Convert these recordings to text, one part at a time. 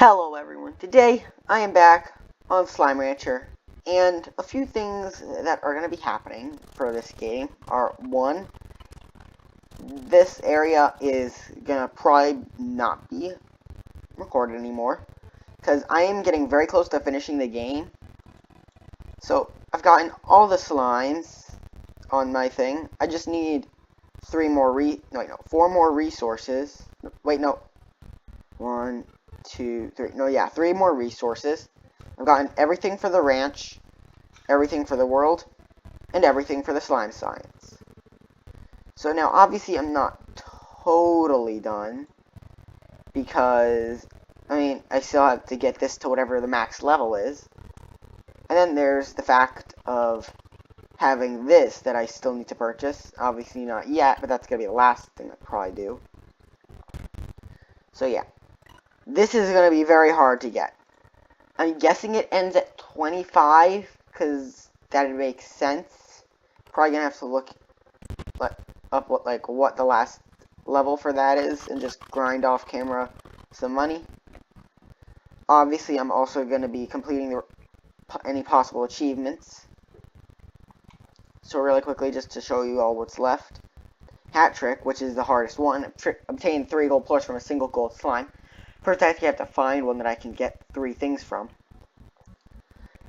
Hello everyone, today I am back on Slime Rancher, and a few things that are going to be happening for this game are, one, this area is going to probably not be recorded anymore, because I am getting very close to finishing the game. So, I've gotten all the slimes on my thing. I just need 4 more resources. Wait, no. 1, 2, 3. No, yeah, 3 more resources. I've gotten everything for the ranch, everything for the world, and everything for the slime science. So now, obviously, I'm not totally done, because, I still have to get this to whatever the max level is. And then there's the fact of having this that I still need to purchase. Obviously not yet, but that's going to be the last thing I'll probably do. So yeah. This is going to be very hard to get. I'm guessing it ends at 25, because that makes sense. Probably going to have to look up what the last level for that is, and just grind off camera some money. Obviously, I'm also going to be completing any possible achievements. So really quickly, just to show you all what's left. Hat trick, which is the hardest one. Obtain 3 gold plus from a single gold slime. First, I actually have to find one that I can get 3 things from.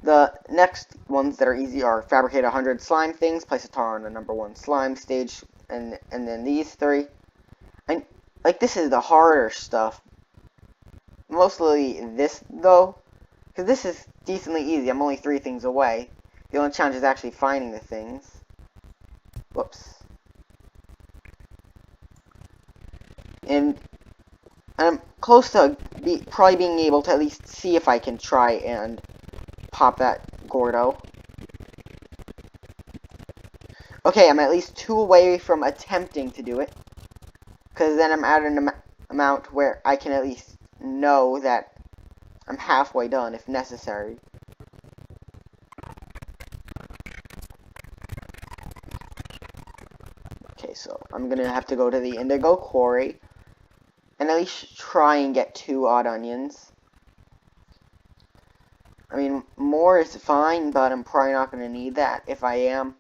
The next ones that are easy are fabricate 100 slime things, place a tar on the number 1 slime stage, and then these 3. And this is the harder stuff. Mostly this though, because this is decently easy. I'm only 3 things away. The only challenge is actually finding the things. Whoops. And I'm close to probably being able to at least see if I can try and pop that Gordo. Okay, I'm at least 2 away from attempting to do it, because then I'm at an amount where I can at least know that I'm halfway done if necessary. Okay, so I'm gonna have to go to the Indigo Quarry and at least try and get 2 odd onions. More is fine, but I'm probably not going to need that. If I am,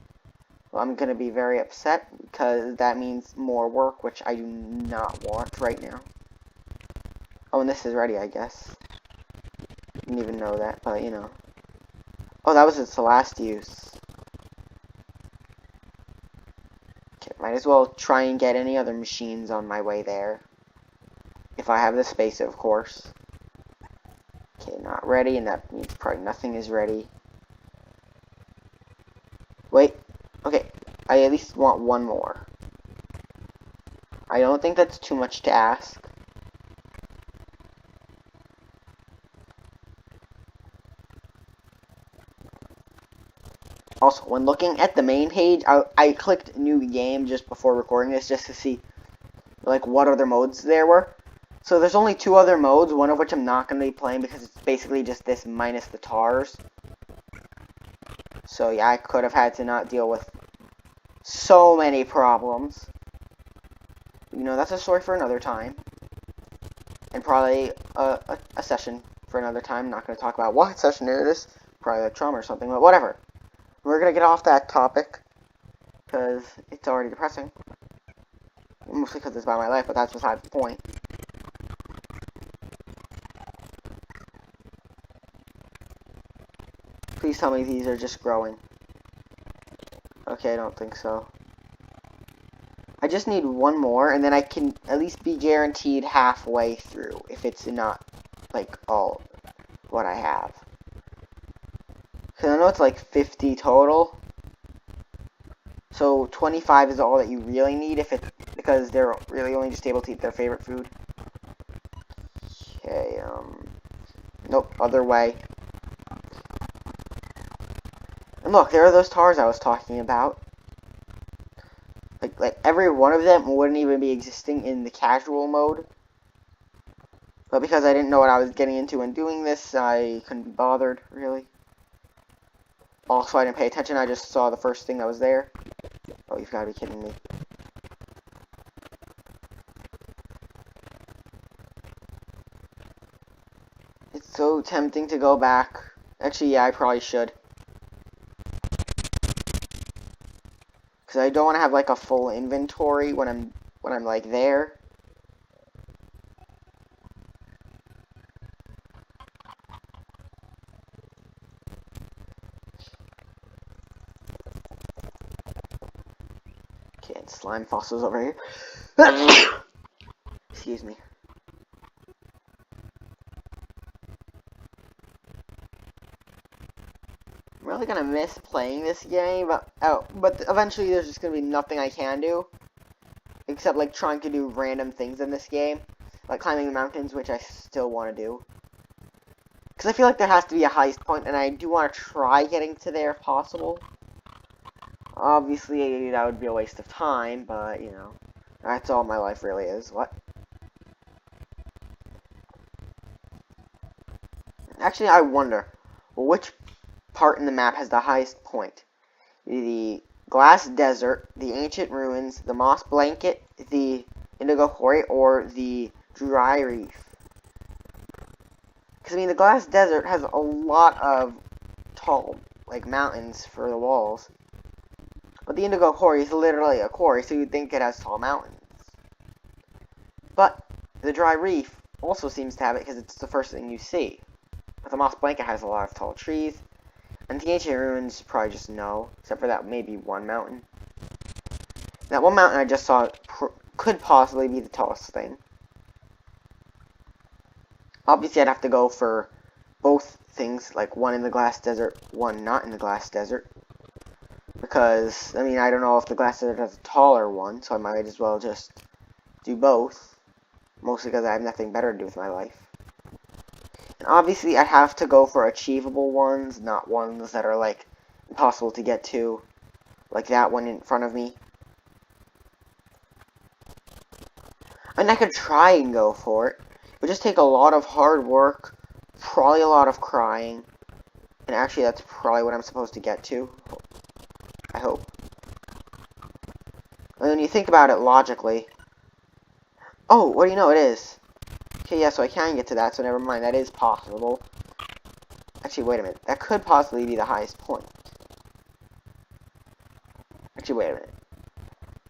well, I'm going to be very upset, because that means more work, which I do not want right now. Oh, and this is ready, I guess. Didn't even know that, but, you know. Oh, that was its last use. Okay, might as well try and get any other machines on my way there. If I have the space, of course. Okay, not ready, and that means probably nothing is ready. Wait, okay, I at least want 1 more. I don't think that's too much to ask. Also, when looking at the main page, I clicked new game just before recording this, just to see, what other modes there were. So there's only 2 other modes, one of which I'm not going to be playing because it's basically just this minus the tars. So yeah, I could have had to not deal with so many problems. That's a story for another time. And probably a session for another time. I'm not going to talk about what session it is. Probably like trauma or something, but whatever. We're going to get off that topic, because it's already depressing. Mostly because it's about my life, but that's beside the point. Please tell me these are just growing. Okay, I don't think so. I just need 1 more, and then I can at least be guaranteed halfway through, if it's not, all what I have. Because I know it's 50 total. So 25 is all that you really need, because they're really only just able to eat their favorite food. Okay, nope, other way. And look, there are those tars I was talking about. Every one of them wouldn't even be existing in the casual mode. But because I didn't know what I was getting into when doing this, I couldn't be bothered, really. Also, I didn't pay attention, I just saw the first thing that was there. Oh, you've got to be kidding me. It's so tempting to go back. Actually, yeah, I probably should. Because I don't want to have like a full inventory when I'm like there. Okay, and slime fossils over here. Excuse me. I'm really gonna miss playing this game, but eventually there's just gonna be nothing I can do. Except like trying to do random things in this game. Like climbing the mountains, which I still want to do. Because I feel like there has to be a highest point, and I do want to try getting to there if possible. Obviously, that would be a waste of time, but, you know, that's all my life really is. What? Actually, I wonder, which part in the map has the highest point? The glass desert, the ancient ruins, the moss blanket, the indigo quarry, or the dry reef? Because, I mean, the glass desert has a lot of tall, like, mountains for the walls. But the indigo quarry is literally a quarry, so you'd think it has tall mountains. But the dry reef also seems to have it because it's the first thing you see. But the moss blanket has a lot of tall trees. And the ancient ruins probably just no, except for that maybe one mountain. That one mountain I just saw could possibly be the tallest thing. Obviously, I'd have to go for both things, like one in the glass desert, one not in the glass desert. Because, I mean, I don't know if the glass desert has a taller one, so I might as well just do both. Mostly because I have nothing better to do with my life. And obviously, I have to go for achievable ones, not ones that are, like, impossible to get to. Like that one in front of me. And I could try and go for it. It would just take a lot of hard work, probably a lot of crying. And actually, that's probably what I'm supposed to get to. I hope. And when you think about it logically... Oh, what do you know? It is. Okay, yeah, so I can get to that, so never mind. That is possible. Actually, wait a minute. That could possibly be the highest point. Actually, wait a minute.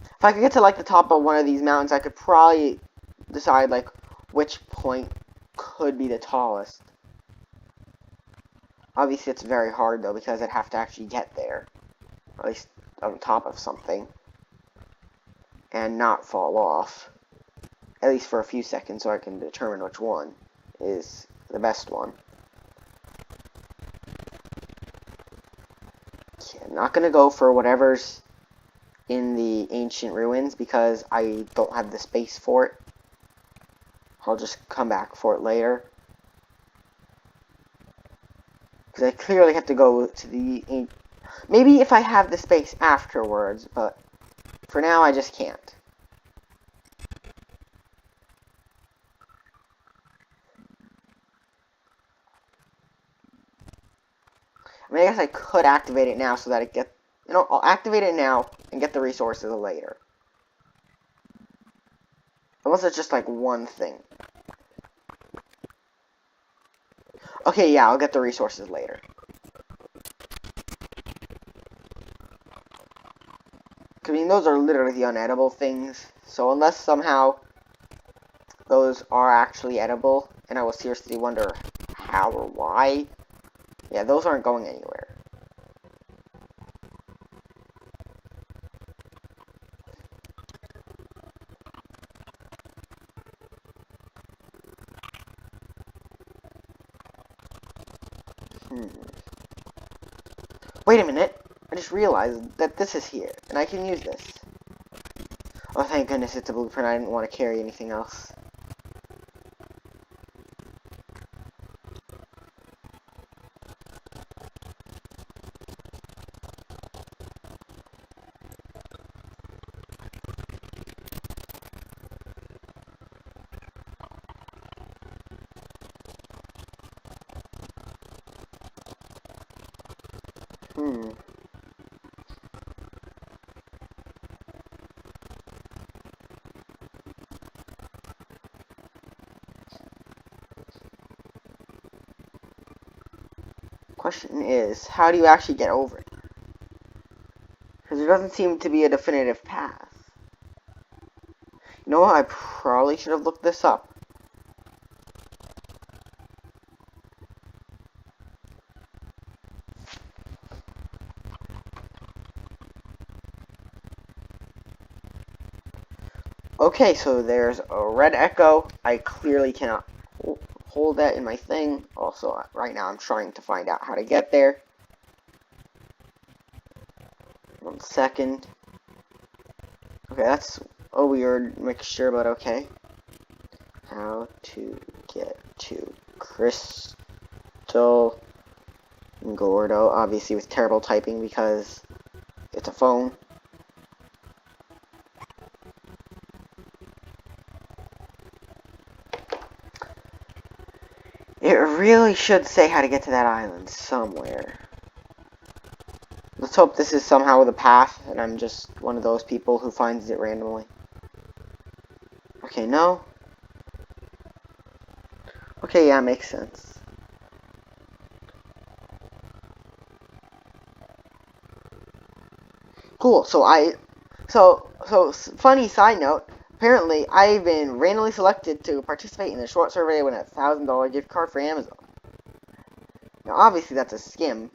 If I could get to, like, the top of one of these mountains, I could probably decide, like, which point could be the tallest. Obviously, it's very hard, though, because I'd have to actually get there. Or at least on top of something. And not fall off. At least for a few seconds, so I can determine which one is the best one. Okay, I'm not going to go for whatever's in the ancient ruins, because I don't have the space for it. I'll just come back for it later. Because I clearly have to go to the... Maybe if I have the space afterwards, but for now I just can't. I mean, I guess I could activate it now so that it gets... You know, I'll activate it now and get the resources later. Unless it's just like one thing. Okay, yeah, I'll get the resources later. I mean, those are literally the unedible things. So unless somehow those are actually edible, and I will seriously wonder how or why, yeah, those aren't going anywhere. Wait a minute. I just realized that this is here, and I can use this. Oh, thank goodness it's a blueprint. I didn't want to carry anything else. Question is, how do you actually get over it? Because there doesn't seem to be a definitive path. You know what? I probably should have looked this up. Okay, so there's a red echo. I clearly cannot hold that in my thing. Also, right now I'm trying to find out how to get there. 1 second. Okay, that's a weird mixture, but okay. How to get to Crystal Gordo, obviously with terrible typing because it's a phone. It really should say how to get to that island somewhere. Let's hope this is somehow the path, and I'm just one of those people who finds it randomly. Okay, no. Okay, yeah, makes sense. Cool, so funny side note, apparently I've been randomly selected to participate in a short survey with a $1,000 gift card for Amazon. Now, obviously that's a scam.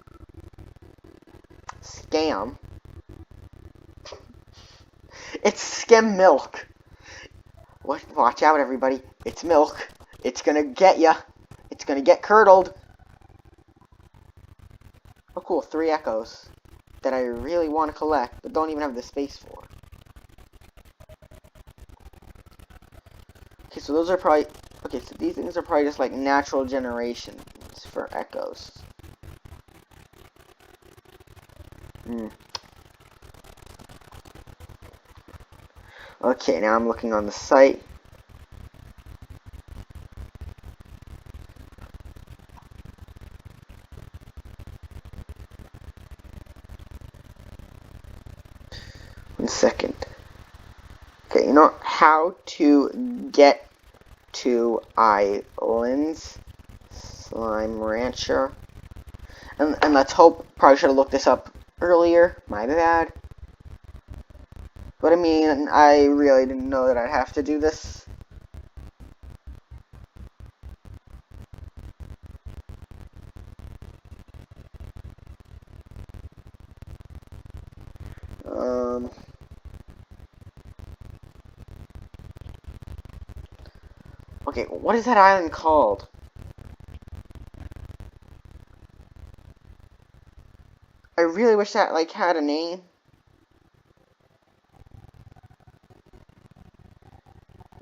It's skim milk. What? Watch out, everybody. It's milk. It's gonna get ya. It's gonna get curdled. Oh, cool. 3 echoes that I really want to collect, but don't even have the space for. Okay, so those are probably... Okay, so these things are probably just like natural generations for echoes. Okay, now I'm looking on the site. One second. Okay, you know how to get to islands? Slime Rancher. And let's hope, probably should have looked this up earlier. My bad. But I mean, I really didn't know that I'd have to do this. Okay, what is that island called? I really wish that, like, had a name.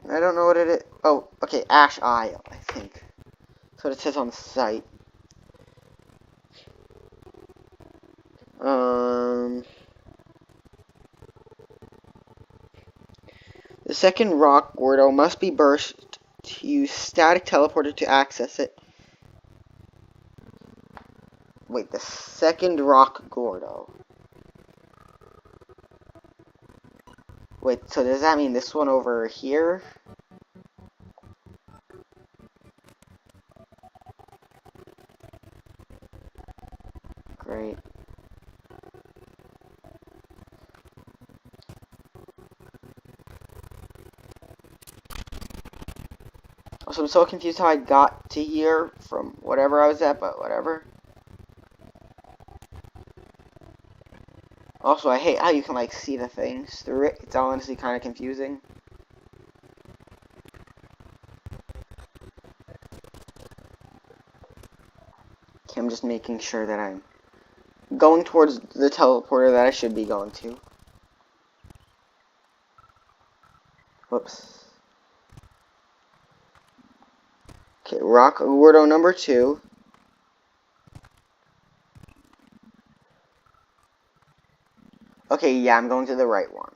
I don't know what it is. Oh, okay, Ash Isle, I think. That's what it says on the site. The second rock, Gordo, must be burst to use static teleporter to access it. Wait, the second rock, Gordo. Wait, so does that mean this one over here? Great. Also, I'm so confused how I got to here from whatever I was at, but whatever. Also, I hate how you can, like, see the things through it. It's honestly kind of confusing. Okay, I'm just making sure that I'm going towards the teleporter that I should be going to. Whoops. Okay, rock Gordo number 2. Okay, yeah, I'm going to the right one.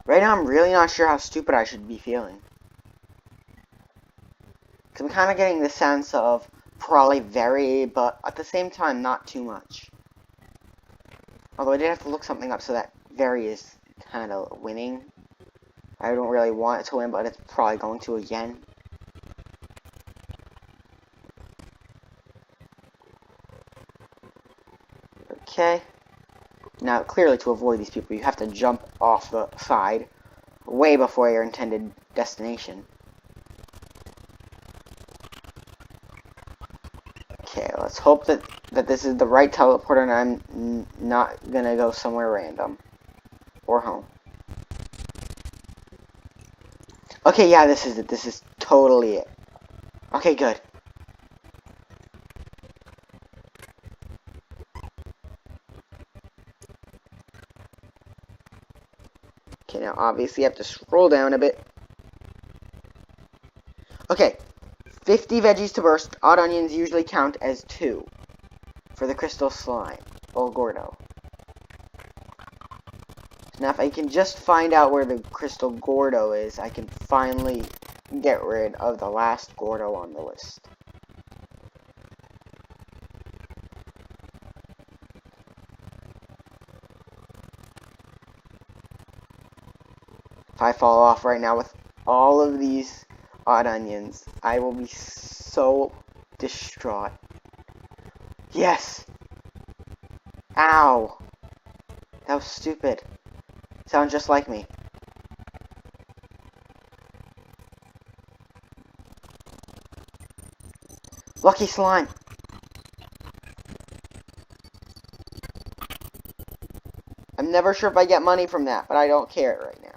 Right now, I'm really not sure how stupid I should be feeling. Because I'm kind of getting the sense of probably very, but at the same time, not too much. Although I did have to look something up, so that very is kind of winning. I don't really want it to win, but it's probably going to again. Okay. Now, clearly to avoid these people, you have to jump off the side way before your intended destination. Okay, let's hope that this is the right teleporter and I'm not gonna go somewhere random. Or home. Okay, yeah, this is it. This is totally it. Okay, good. Okay, now obviously I have to scroll down a bit. Okay, 50 veggies to burst. Odd onions usually count as 2 for the crystal slime. Oh, Gordo. Now if I can just find out where the crystal Gordo is, I can finally get rid of the last Gordo on the list. If I fall off right now with all of these odd onions, I will be so distraught. Yes! Ow! That was stupid. Sounds just like me. Lucky slime! I'm never sure if I get money from that, but I don't care right now.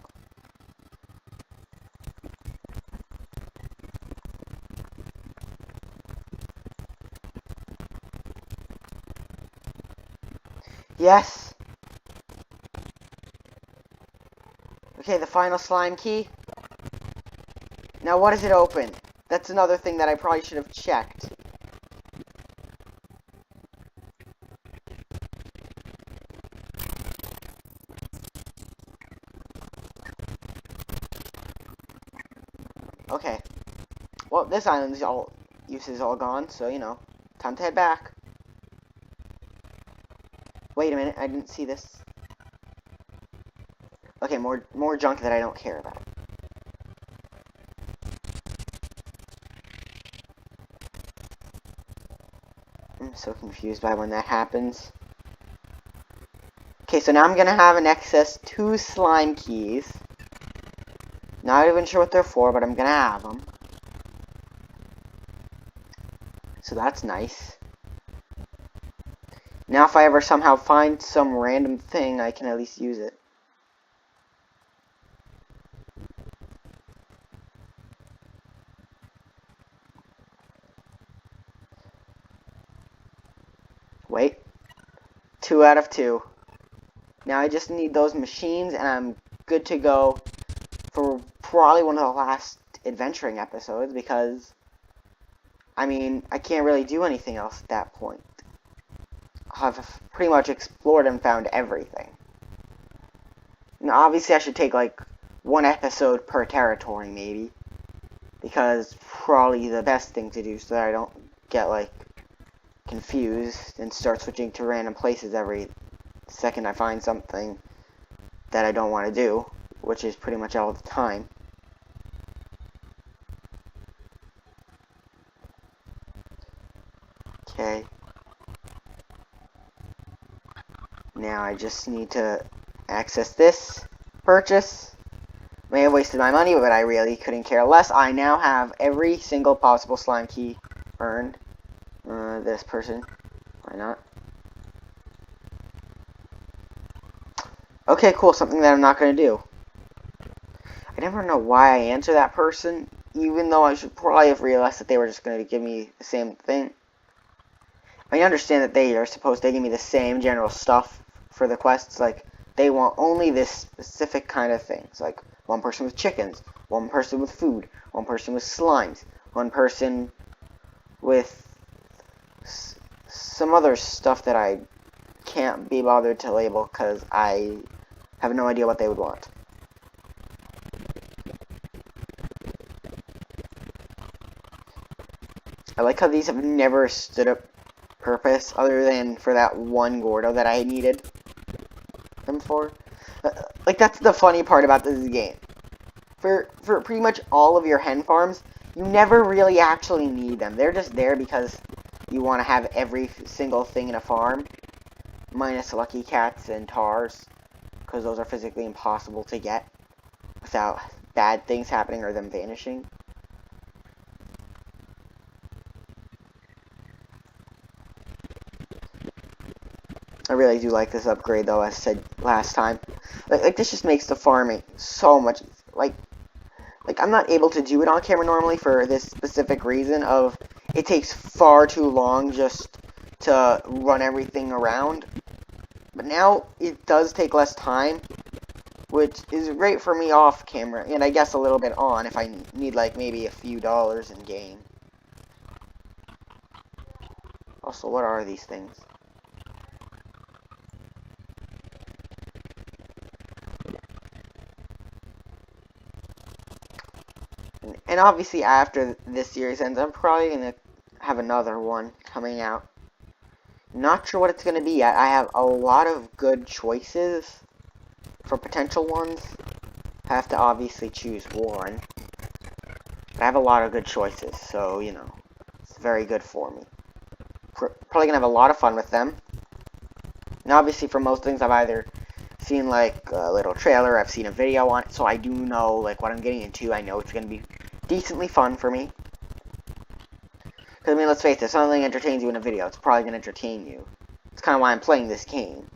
Yes! Okay, the final slime key. Now what does it open? That's another thing that I probably should have checked. Okay. Well, this island's use is all gone, so, you know, time to head back. Wait a minute, I didn't see this. Okay, more junk that I don't care about. I'm so confused by when that happens. Okay, so now I'm gonna have an excess 2 slime keys. Not even sure what they're for, but I'm gonna have them. So that's nice. Now if I ever somehow find some random thing, I can at least use it. Wait. 2 out of 2. Now I just need those machines and I'm good to go for probably one of the last adventuring episodes because, I mean, I can't really do anything else at that point. I've pretty much explored and found everything. Now, obviously I should take like 1 episode per territory maybe, because probably the best thing to do so that I don't get like confused and start switching to random places every second I find something that I don't want to do, which is pretty much all the time. Okay. Now I just need to access this purchase. May have wasted my money, but I really couldn't care less. I now have every single possible slime key earned. This person. Why not? Okay, cool. Something that I'm not going to do. I never know why I answer that person, even though I should probably have realized that they were just going to give me the same thing. I understand that they are supposed to give me the same general stuff for the quests. Like, they want only this specific kind of things. Like, one person with chickens, one person with food, one person with slimes, one person with some other stuff that I can't be bothered to label because I have no idea what they would want. I like how these have never stood up purpose other than for that one Gordo that I needed them for. Like, that's the funny part about this game. for pretty much all of your hen farms, you never really actually need them. They're just there because you want to have every single thing in a farm, minus lucky cats and tars, because those are physically impossible to get without bad things happening or them vanishing. I really do like this upgrade, though, as I said last time. Like this just makes the farming so much, like I'm not able to do it on camera normally for this specific reason of it takes far too long just to run everything around. But now it does take less time, which is great for me off camera, and I guess a little bit on if I need like maybe a few dollars in game. Also, what are these things? And obviously after this series ends, I'm probably going to have another one coming out. Not sure what it's going to be. I have a lot of good choices for potential ones. I have to obviously choose one. But I have a lot of good choices, so, you know, it's very good for me. Probably going to have a lot of fun with them. And obviously for most things I've either seen like a little trailer, I've seen a video on it, so I do know like what I'm getting into. I know it's going to be decently fun for me. Because, I mean, let's face it, if something entertains you in a video, it's probably going to entertain you. It's kind of why I'm playing this game.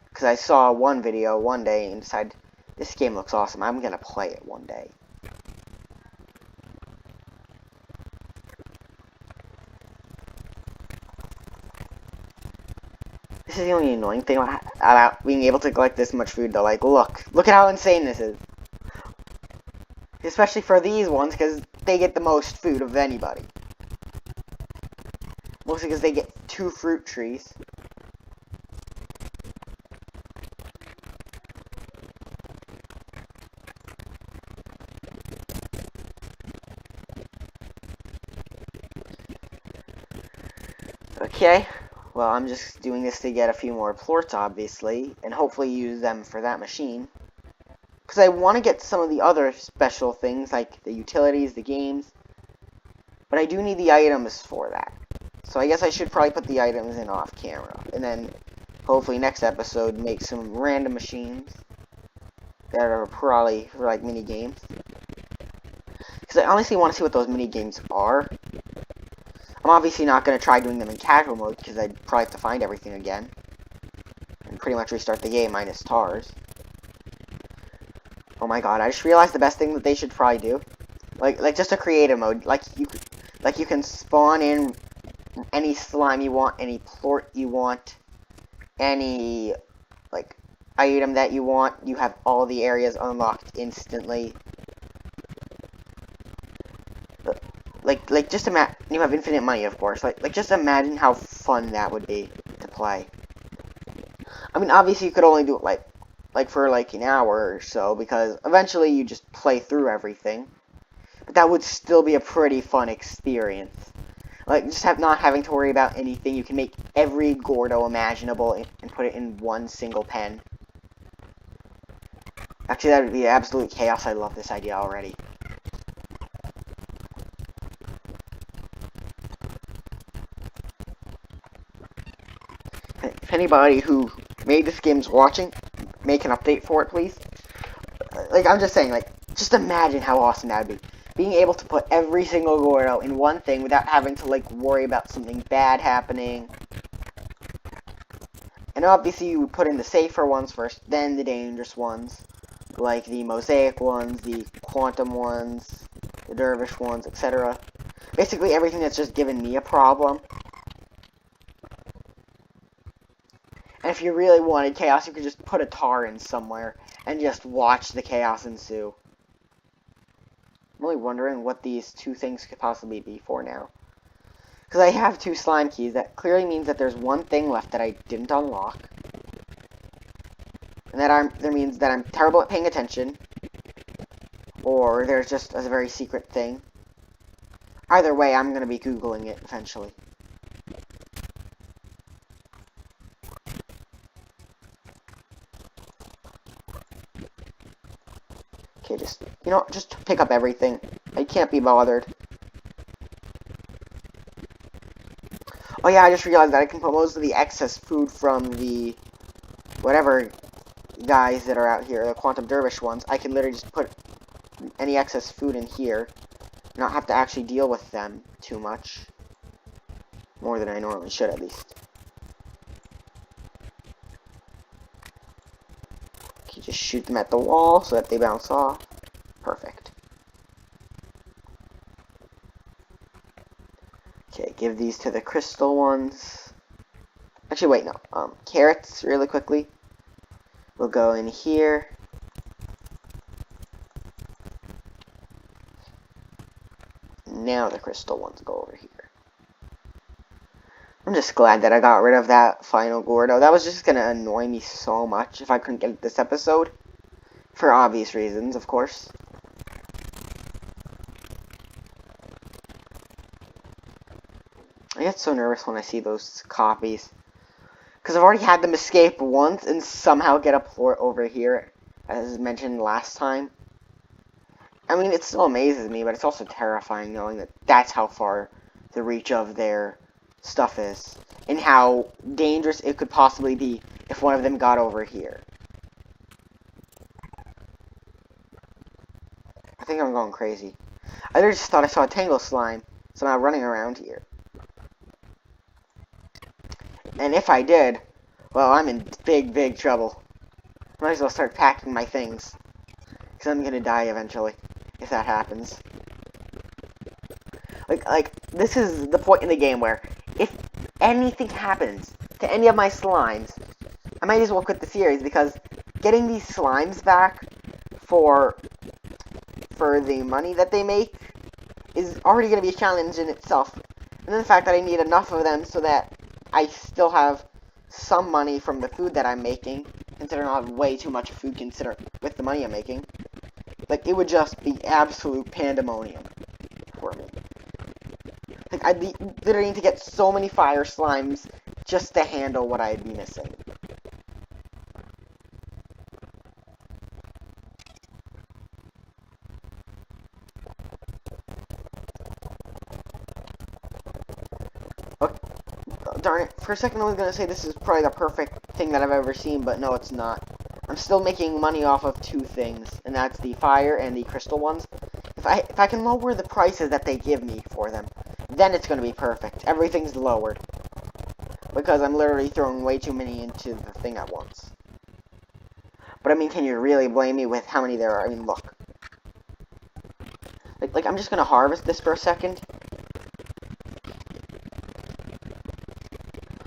Because I saw one video one day and decided, this game looks awesome, I'm going to play it one day. This is the only annoying thing about being able to collect this much food, though. Like, look at how insane this is. Especially for these ones, because they get the most food of anybody. Mostly because they get 2 fruit trees. Okay, well, I'm just doing this to get a few more plorts, obviously, and hopefully use them for that machine. Because I want to get some of the other special things, like the utilities, the games, but I do need the items for that. So I guess I should probably put the items in off camera, and then hopefully next episode make some random machines that are probably for like mini games. Because I honestly want to see what those mini games are. I'm obviously not going to try doing them in casual mode because I'd probably have to find everything again and pretty much restart the game minus tars. Oh my god! I just realized the best thing that they should probably do, like just a creative mode. Like you can spawn in any slime you want, any plort you want, any like item that you want. You have all the areas unlocked instantly. Like just imagine you have infinite money, of course. Like just imagine how fun that would be to play. I mean, obviously you could only do it like for like an hour or so, because eventually you just play through everything. But that would still be a pretty fun experience. Like, just not having to worry about anything. You can make every Gordo imaginable and put it in one single pen. Actually, that would be absolute chaos. I love this idea already. If anybody who made this game's watching, make an update for it, please. Like, I'm just saying, like, just imagine how awesome that would be. Being able to put every single Gordo in one thing without having to, like, worry about something bad happening. And obviously you would put in the safer ones first, then the dangerous ones. Like the mosaic ones, the quantum ones, the dervish ones, etc. Basically everything that's just given me a problem. And if you really wanted chaos, you could just put a tar in somewhere and just watch the chaos ensue. I'm really wondering what these 2 things could possibly be for now. Because I have 2 slime keys, that clearly means that there's one thing left that I didn't unlock. And that means that I'm terrible at paying attention. Or there's just a very secret thing. Either way, I'm going to be Googling it eventually. Okay, just You know, just pick up everything. I can't be bothered. Oh yeah, I just realized that I can put most of the excess food from the whatever guys that are out here, the Quantum Dervish ones. I can literally just put any excess food in here, not have to actually deal with them too much. More than I normally should, at least. Okay, just shoot them at the wall so that they bounce off. Perfect. Okay, give these to the crystal ones. Actually, wait, no. Carrots, really quickly. We'll go in here. Now the crystal ones go over here. I'm just glad that I got rid of that final Gordo. That was just gonna annoy me so much if I couldn't get it this episode. For obvious reasons, of course. I get so nervous when I see those copies. Because I've already had them escape once and somehow get a port over here, as mentioned last time. I mean, it still amazes me, but it's also terrifying knowing that that's how far the reach of their stuff is. And how dangerous it could possibly be if one of them got over here. I think I'm going crazy. I literally just thought I saw a Tangle Slime somehow running around here. And if I did, well, I'm in big, big trouble. Might as well start packing my things. Because I'm gonna die eventually, if that happens. Like, this is the point in the game where, if anything happens to any of my slimes, I might as well quit the series, because getting these slimes back for the money that they make is already going to be a challenge in itself. And then the fact that I need enough of them so that I still have some money from the food that I'm making, considering I have way too much food with the money I'm making. Like, it would just be absolute pandemonium for me. Like, I'd literally need to get so many fire slimes just to handle what I'd be missing. Darn it, for a second I was going to say this is probably the perfect thing that I've ever seen, but no, it's not. I'm still making money off of two things, and that's the fire and the crystal ones. If I can lower the prices that they give me for them, then it's going to be perfect. Everything's lowered. Because I'm literally throwing way too many into the thing at once. But I mean, can you really blame me with how many there are? I mean, look. Like I'm just going to harvest this for a second.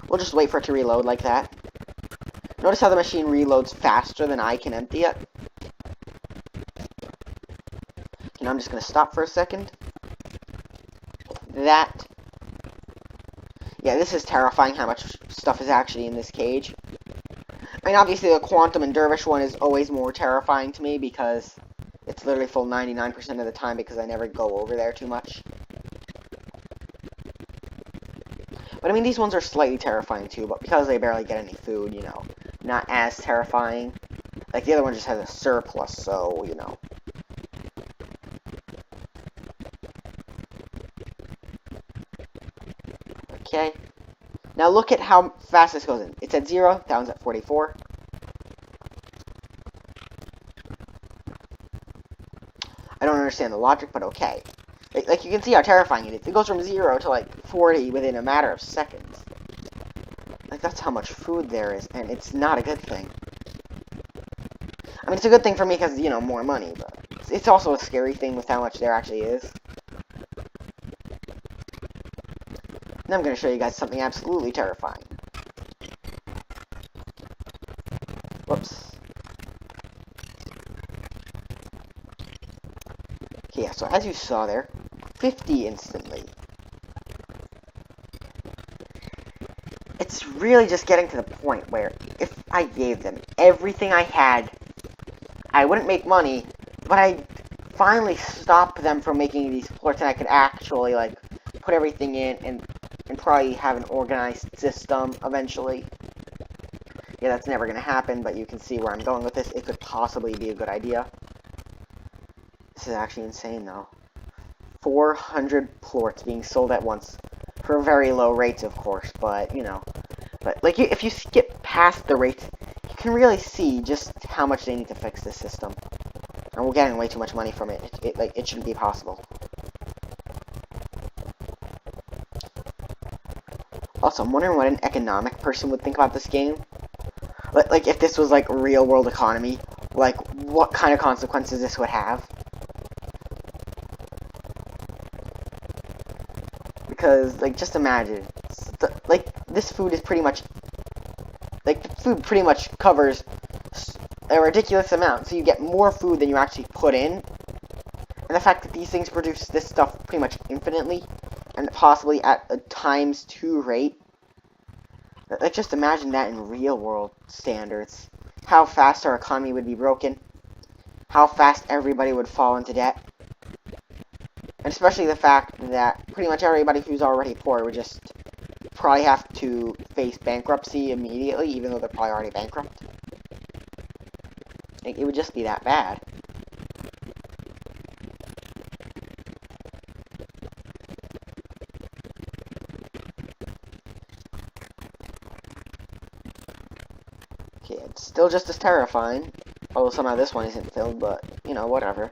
We'll just wait for it to reload like that. Notice how the machine reloads faster than I can empty it. And I'm just going to stop for a second. That. Yeah, this is terrifying how much stuff is actually in this cage. I mean, obviously the Quantum and Dervish one is always more terrifying to me because it's literally full 99% of the time because I never go over there too much. But I mean, these ones are slightly terrifying too, but because they barely get any food, you know, not as terrifying. Like, the other one just has a surplus, so, you know. Okay. Now look at how fast this goes in. It's at 0, that one's at 44. I don't understand the logic, but okay. Like, you can see how terrifying it is. It goes from 0 to, like, 40 within a matter of seconds. Like, that's how much food there is, and it's not a good thing. I mean, it's a good thing for me because, you know, more money, but it's also a scary thing with how much there actually is. Now I'm going to show you guys something absolutely terrifying. Whoops. Okay, yeah, so as you saw there, 50 instantly. It's really just getting to the point where if I gave them everything I had, I wouldn't make money, but I'd finally stop them from making these ports and I could actually, like, put everything in and probably have an organized system eventually. Yeah, that's never going to happen, but you can see where I'm going with this. It could possibly be a good idea. This is actually insane, though. 400 plorts being sold at once. For very low rates, of course, but, you know. But, like, if you skip past the rates, you can really see just how much they need to fix this system. And we're getting way too much money from it. It shouldn't be possible. Also, I'm wondering what an economic person would think about this game. Like, if this was, like, real-world economy, like, what kind of consequences this would have. Because, like, just imagine, like, this food is pretty much, like, the food pretty much covers a ridiculous amount, so you get more food than you actually put in. And the fact that these things produce this stuff pretty much infinitely, and possibly at a ×2 rate. Like, just imagine that in real-world standards. How fast our economy would be broken. How fast everybody would fall into debt. And especially the fact that pretty much everybody who's already poor would just probably have to face bankruptcy immediately, even though they're probably already bankrupt. Like, it would just be that bad. Okay, it's still just as terrifying. Although somehow this one isn't filled, but, you know, whatever.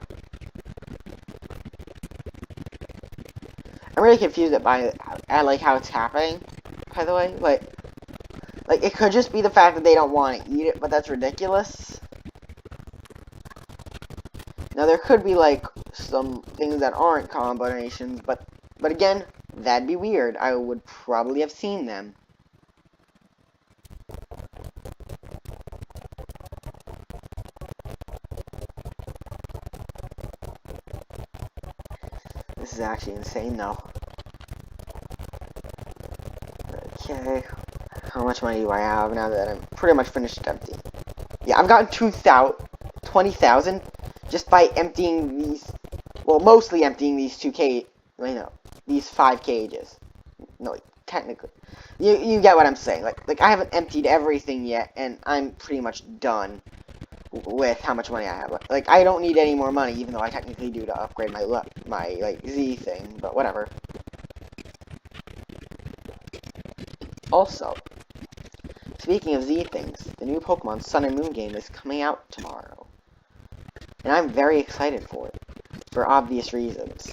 I'm really confused at like, how it's happening, by the way. Like, it could just be the fact that they don't want to eat it, but that's ridiculous. Now, there could be, like, some things that aren't combinations, but again, that'd be weird. I would probably have seen them. This is actually insane, though. Okay, how much money do I have now that I'm pretty much finished emptying? Yeah, I've gotten 20,000 just by emptying these, well, mostly emptying these these 5 cages. No, like, technically. You get what I'm saying. Like I haven't emptied everything yet, and I'm pretty much done with how much money I have. Like, I don't need any more money, even though I technically do to upgrade my like, Z thing, but whatever. Also, speaking of Z things, the new Pokemon Sun and Moon game is coming out tomorrow. And I'm very excited for it, for obvious reasons.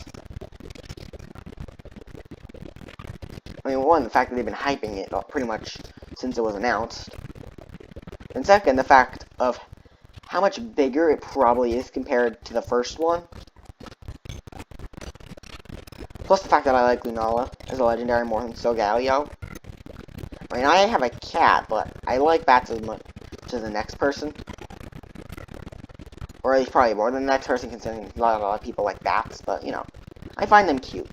I mean, one, the fact that they've been hyping it pretty much since it was announced. And second, the fact of how much bigger it probably is compared to the first one. Plus the fact that I like Lunala as a legendary more than Solgaleo. I mean, I have a cat, but I like bats as much as the next person. Or at least probably more than the next person, considering a lot of people like bats, but, you know, I find them cute.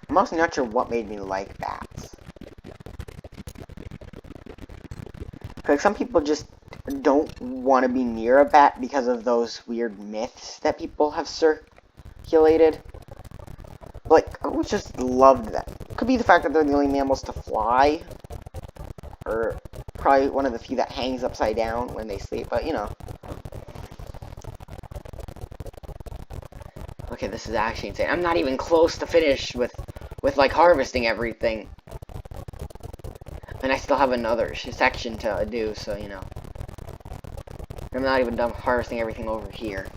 I'm also not sure what made me like bats. Like, some people just don't want to be near a bat because of those weird myths that people have circulated. Like, I always just loved that. Could be the fact that they're the only mammals to fly. Or probably one of the few that hangs upside down when they sleep, but, you know. Okay, this is actually insane. I'm not even close to finish with like, harvesting everything. And I still have another section to do, so, you know. I'm not even done harvesting everything over here.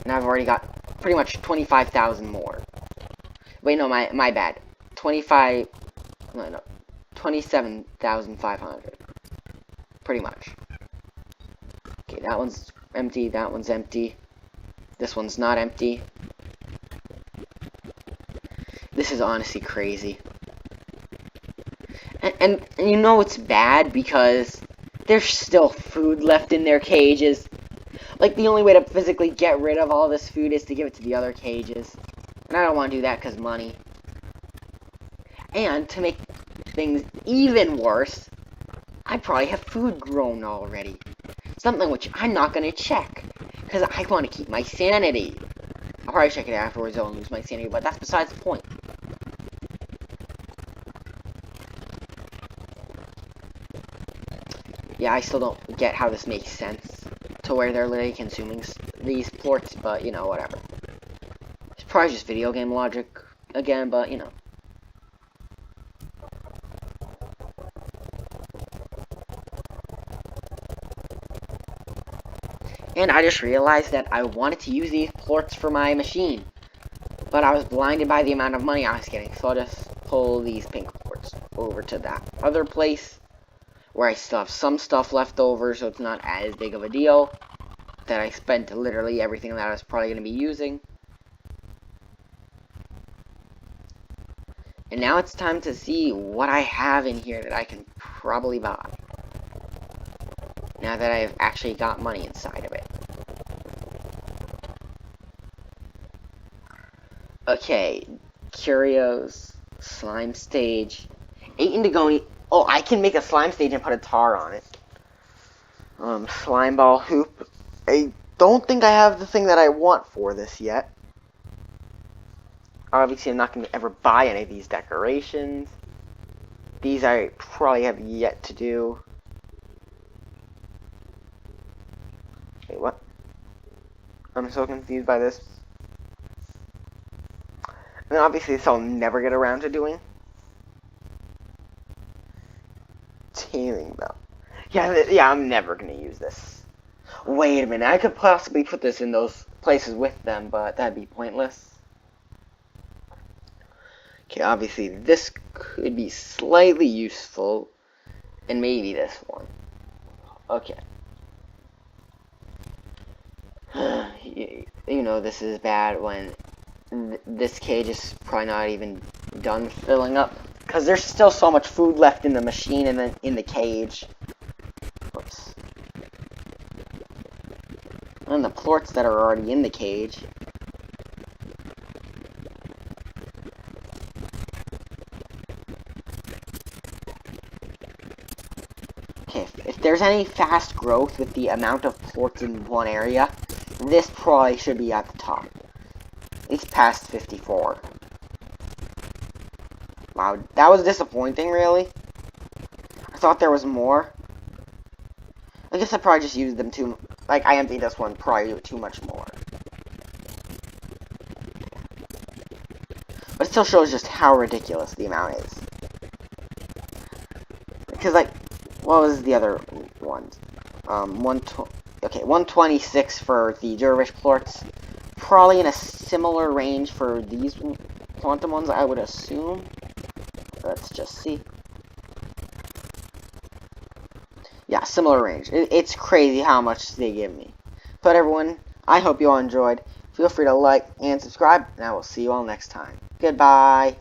And I've already got pretty much 25,000 more. Wait, no, my bad. 27,500. Pretty much. Okay, that one's empty, that one's empty. This one's not empty. This is honestly crazy. And you know it's bad because there's still food left in their cages. Like, the only way to physically get rid of all this food is to give it to the other cages. And I don't want to do that because money. And to make things even worse, I probably have food grown already. Something which I'm not going to check because I want to keep my sanity. I'll probably check it afterwards, I'll lose my sanity, but that's besides the point. Yeah, I still don't get how this makes sense to where they're literally consuming these ports, but, you know, whatever. It's probably just video game logic again, but, you know. And I just realized that I wanted to use these ports for my machine, but I was blinded by the amount of money I was getting, so I'll just pull these pink ports over to that other place, where I still have some stuff left over, so it's not as big of a deal, that I spent literally everything that I was probably going to be using. And now it's time to see what I have in here that I can probably buy, now that I've actually got money inside of it. Okay, Curios, slime stage, 8 Indigoni. Oh, I can make a slime stage and put a tar on it. Slime ball hoop. I don't think I have the thing that I want for this yet. Obviously, I'm not going to ever buy any of these decorations. These I probably have yet to do. Wait, what? I'm so confused by this. And obviously, this I'll never get around to doing. Tailing belt. Yeah, I'm never going to use this. Wait a minute, I could possibly put this in those places with them, but that'd be pointless. Okay, obviously this could be slightly useful, and maybe this one. Okay. You know this is bad when this cage is probably not even done filling up, because there's still so much food left in the machine and then in the cage. Whoops. And the plorts that are already in the cage. Okay, if there's any fast growth with the amount of plorts in one area, this probably should be at the top. It's past 54. Wow, that was disappointing, really. I thought there was more. I guess I probably just used them too. Like, I emptied this one probably too much more. But it still shows just how ridiculous the amount is. Because, like, what was the other ones? Okay, 126 for the Dervish plorts. Probably in a similar range for these quantum ones, I would assume. Let's just see. Yeah, similar range. It's crazy how much they give me. But everyone, I hope you all enjoyed. Feel free to like and subscribe, and I will see you all next time. Goodbye.